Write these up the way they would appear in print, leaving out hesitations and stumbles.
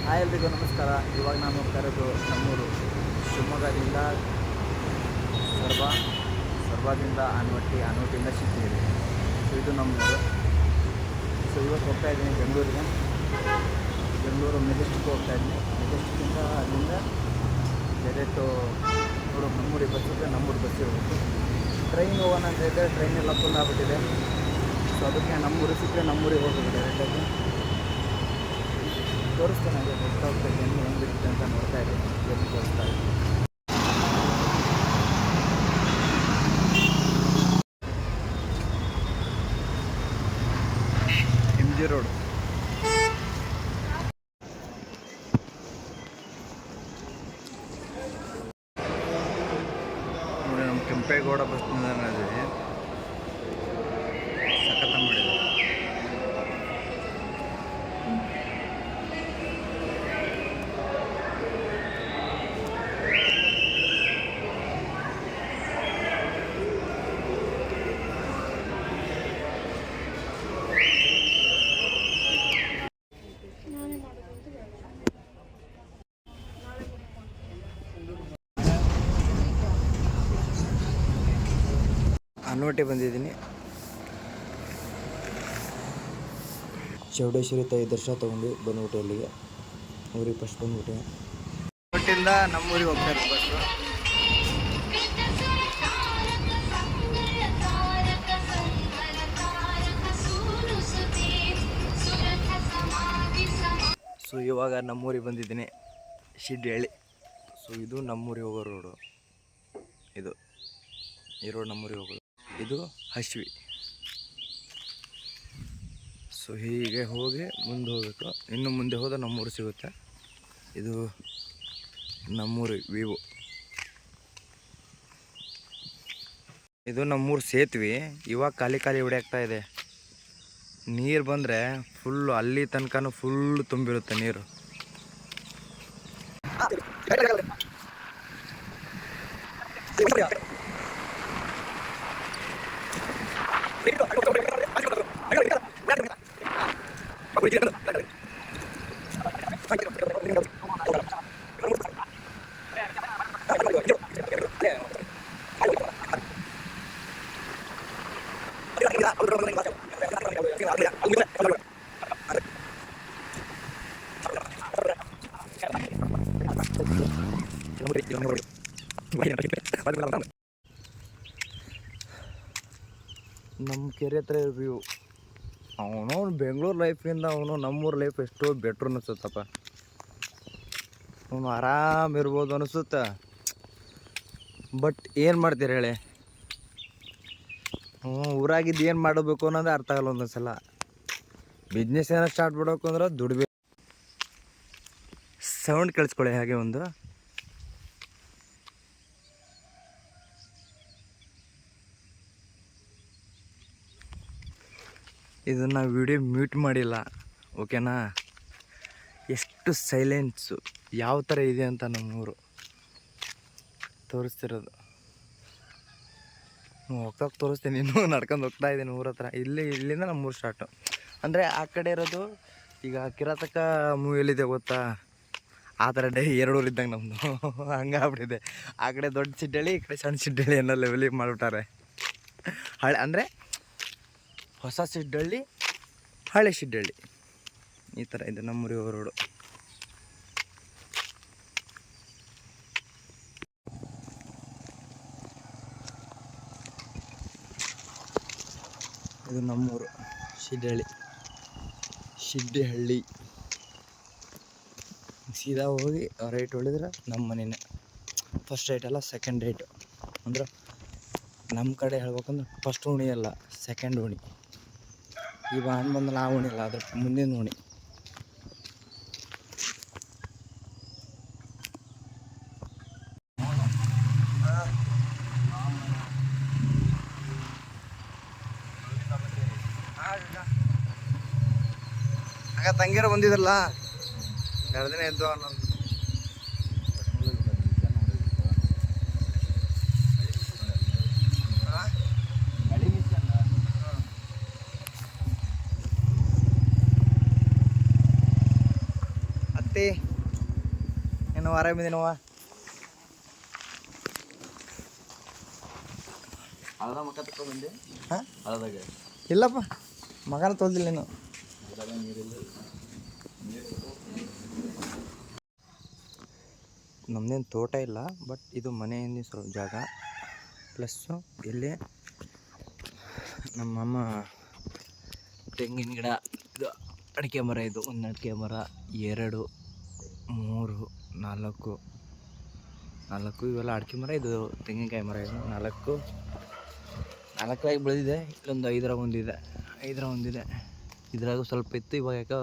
Hi ಎಲ್ರಿಗೂ ನಮಸ್ಕಾರ. ಇವಾಗ ನಾನು ಹೋಗ್ತಾ ಇರೋದು ನಮ್ಮೂರು ಶಿವಮೊಗ್ಗದಿಂದ ಸರ್ಬದಿಂದ ಆನವಟ್ಟಿ, ಆನವಟ್ಟಿಯಿಂದ ಶಿವಗಿರಿ. ಸೊ ಇದು ನಮ್ಮೂರು. ಸೊ ಇವತ್ತು ಹೋಗ್ತಾ ಇದ್ದೀನಿ ಬೆಂಗಳೂರು ಮೆಜೆಸ್ಟಿಕ್ ಹೋಗ್ತಾ ಇದ್ದೀನಿ. ಮೆಜೆಸ್ಟಿಕ್ಕಿಂದ ಅಲ್ಲಿಂದ ಡೈರೆಕ್ಟು ನಮ್ಮೂರಿಗೆ ಬಸ್ಸಿದ್ರೆ ನಮ್ಮೂರು ಬಸ್ಸಿಗೆ ಹೋಗ್ಬೇಕು. ಟ್ರೈನ್ ಹೋಗೋಣ ಅಂತ ಹೇಳಿದ್ರೆ ಟ್ರೈನ್ ಎಲ್ಲ ಫುಲ್ ಆಗಿಬಿಟ್ಟಿದೆ. ಸೊ ಅದಕ್ಕೆ ನಮ್ಮೂರು ಸಿಕ್ಕರೆ ನಮ್ಮೂರಿಗೆ ಹೋಗ್ಬೇಕು ಡೈರೆಕ್ಟಾಗಿ. ತೋರಿಸ್ತಾನೆ ಹೋಗ್ತಾ ಇದ್ದೀನಿ, ಹೆಂಗಿರುತ್ತೆ ಅಂತ ನೋಡ್ತಾ ಇದ್ದೀನಿ. ಎಲ್ಲಿ ತೋರಿಸ್ತಾ ಇದ್ದೀನಿ. MG road. ನೋಡಿ, ನಮ್ಮ ಕೆಂಪೇಗೌಡ ಬಸ್ ನಿಲ್ದಾಣ ಇದೆ. ಸಖತ್ತ ಮಾಡಿದೆ. ಆನವಟ್ಟಿ ಬಂದಿದ್ದೀನಿ. ಚೌಡೇಶ್ವರಿ ತಾಯಿ ದರ್ಶನ ತೊಗೊಂಡು ಬಂದ್ಬಿಟ್ಟೆ. ಅಲ್ಲಿಗೆ ಊರಿಗೆ ಫಸ್ಟ್ ಬಂದ್ಬಿಟ್ಟೆ. ಆನವಟ್ಟಿಯಿಂದ ನಮ್ಮೂರಿಗೆ ಹೋಗ್ತಾ ಇರೋದು ಬಸ್ಸು. ಸೊ ಇವಾಗ ನಮ್ಮೂರಿಗೆ ಬಂದಿದ್ದೀನಿ, ಶಿಡ್ಡಹಳ್ಳಿ. ಸೊ ಇದು ನಮ್ಮೂರಿಗೆ ಹೋಗೋ ರೋಡು. ಈ ರೋಡ್ ನಮ್ಮೂರಿಗೆ ಹೋಗೋದು. ಇದು ಹಶ್ವಿ. ಸೊ ಹೀಗೆ ಹೋಗಿ ಮುಂದೆ ಹೋಗಬೇಕು. ಇನ್ನು ಮುಂದೆ ಹೋದರೆ ನಮ್ಮೂರು ಸಿಗುತ್ತೆ. ಇದು ನಮ್ಮೂರು ವಿವೋ. ಇದು ನಮ್ಮೂರು ಸೇತುವೆ. ಇವಾಗ ಖಾಲಿ ಹೊಡೆಯಾಗ್ತಾ ಇದೆ. ನೀರು ಬಂದರೆ ಫುಲ್ಲು ಅಲ್ಲಿ ತನಕನೂ ಫುಲ್ಲು ತುಂಬಿರುತ್ತೆ ನೀರು. ನಮ್ಮ ಕೆರೆ ಹತ್ರ ವ್ಯೂ. ಅವನು ಬೆಂಗಳೂರು ಲೈಫಿಂದ ನಮ್ಮೂರು ಲೈಫ್ ಎಷ್ಟೋ ಬೆಟ್ರು ಅನಿಸುತ್ತಪ್ಪ. ಅವನು ಆರಾಮಿರ್ಬೋದು ಅನಿಸುತ್ತೆ. ಬಟ್ ಏನು ಮಾಡ್ತೀರಿ ಹೇಳಿ, ಊರಾಗಿದ್ದು ಏನು ಮಾಡಬೇಕು ಅನ್ನೋದೇ ಅರ್ಥ ಆಗಲ್ಲ ಒಂದೊಂದು ಸಲ. ಬಿಸ್ನೆಸ್ ಏನೋ ಸ್ಟಾರ್ಟ್ ಮಾಡಬೇಕು ಅಂದ್ರೆ ದುಡ್ಬೇಕು. ಸೌಂಡ್ ಕೇಳಿಸ್ಕೊಳ್ಳಿ ಹಾಗೆ ಒಂದು. ಇದನ್ನು ವಿಡಿಯೋ ಮ್ಯೂಟ್ ಮಾಡಿಲ್ಲ, ಓಕೆನಾ? ಎಷ್ಟು ಸೈಲೆನ್ಸು, ಯಾವ ಥರ ಇದೆ ಅಂತ ನಮ್ಮೂರು ತೋರಿಸ್ತಿರೋದು. ಹೋಗ್ತಾ ತೋರಿಸ್ತೀನಿ. ಇನ್ನೂ ನಡ್ಕೊಂಡು ಹೋಗ್ತಾ ಇದ್ದೀನಿ ಊರ ಹತ್ರ. ಇಲ್ಲಿಂದ ನಮ್ಮೂರು ಸ್ಟಾರ್ಟು. ಅಂದರೆ ಆ ಕಡೆ ಇರೋದು ಈಗ ಕಿರಾತಕ ಮೂವಿಯಲ್ಲಿದೆ ಗೊತ್ತಾ, ಆ ಥರ ಎರಡು ಊರಿದ್ದಂಗೆ ನಮ್ಮದು. ಹಂಗಾಗ್ಬಿಟ್ಟಿದೆ. ಆ ಕಡೆ ದೊಡ್ಡ ಶಿಡ್ಡಹಳ್ಳಿ, ಈ ಕಡೆ ಸಣ್ಣ ಶಿಡ್ಡಹಳ್ಳಿ ಅನ್ನೋ ಲೆವೆಲಿಗೆ ಮಾಡಿಬಿಟ್ಟಾರೆ. ಅಂದರೆ ಹೊಸ ಶಿಡ್ಡಹಳ್ಳಿ, ಹಳೆ ಶಿಡ್ಡಹಳ್ಳಿ, ಈ ಥರ ಇದೆ ನಮ್ಮೂರಿಗೆ ಹೋಗೋ ರೋಡು. ಇದು ನಮ್ಮೂರು ಶಿಡ್ಡಹಳ್ಳಿ. ಸೀದಾ ಹೋಗಿ ರೈಟ್ ಹೊಳಿದ್ರೆ ನಮ್ಮ ಮನೆಯೇ. ಫಸ್ಟ್ ರೈಟ್ ಅಲ್ಲ, ಸೆಕೆಂಡ್ ರೈಟು. ಅಂದ್ರೆ ನಮ್ಮ ಕಡೆ ಹೇಳ್ಬೇಕಂದ್ರೆ ಫಸ್ಟ್ ಓಣಿ ಅಲ್ಲ, ಸೆಕೆಂಡ್ ಓಣಿ. ಈಗ ಹಣ್ಣು ಬಂದಲ್ಲ, ಆ ಓಣಿ ಅಲ್ಲ, ಅದ್ರ ಮುಂದಿನ ಓಣಿ. ಆಗ ತಂಗಿಯರು ಬಂದಿದ್ರಲ್ಲ, 2 ದಿನ ಎದ್ದು ಅನ್ನೋದು. ಪುಟ್ಟಿ ಏನು ಆರಾಮಿದ್ದೀನವ್ವ? ಅದ ಮಕ್ಕ ತಗೊಂಡ್ಬಂದೆ. ಹಾಂ ಅದಾಗ ಇಲ್ಲಪ್ಪ, ಮಗನ ತೊಲ್ದಿಲ್ಲ ನೀನು. ನಮ್ಮದೇನು ತೋಟ ಇಲ್ಲ, ಬಟ್ ಇದು ಮನೆಯಿಂದ ಸ್ವಲ್ಪ ಜಾಗ. ಪ್ಲಸ್ಸು ಇಲ್ಲಿ ನಮ್ಮಮ್ಮ ತೆಂಗಿನ ಗಿಡ, ಇದು ಅಡಿಕೆ ಮರ, ಇದು ಒಂದು ಅಡಿಕೆ ಮರ, 2 3 4 ಇವೆಲ್ಲ ಅಡಿಕೆ ಮರ, ಇದು ತೆಂಗಿನಕಾಯಿ ಮರ, ಇದು 4 ಬೆಳೆದಿದೆ. ಇಲ್ಲೊಂದು 5 ಒಂದಿದೆ. ಇದ್ರಾಗ ಸ್ವಲ್ಪ ಇತ್ತು, ಇವಾಗ ಯಾಕೋ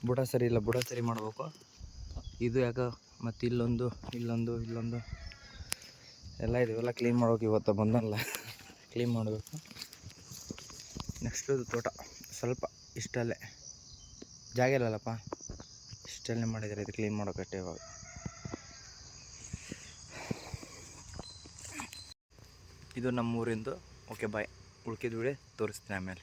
ಬುಡ ಸರಿ ಇಲ್ಲ, ಬುಡ ಸರಿ ಮಾಡಬೇಕು. ಇದು ಯಾಕೋ ಮತ್ತು ಇಲ್ಲೊಂದು ಎಲ್ಲ ಇವೆಲ್ಲ ಕ್ಲೀನ್ ಮಾಡ್ಬೇಕು. ಇವತ್ತು ಬಂದಲ್ಲ ಕ್ಲೀನ್ ಮಾಡಬೇಕು. ನೆಕ್ಸ್ಟು ಇದು ತೋಟ ಸ್ವಲ್ಪ ಇಷ್ಟಲ್ಲೇ ಜಾಗ ಇಲ್ಲಲ್ಲಪ್ಪ, ಇಷ್ಟಲ್ಲೇ ಮಾಡಿದರೆ ಇದು ಕ್ಲೀನ್ ಮಾಡೋಕಷ್ಟೇ. ಇವಾಗ ಇದು ನಮ್ಮೂರಿಂದು. Okay bye. ಉಳ್ಕಿದ ವಿಡಿಯೋ ತೋರಿಸ್ತೀನಿ ಆಮೇಲೆ.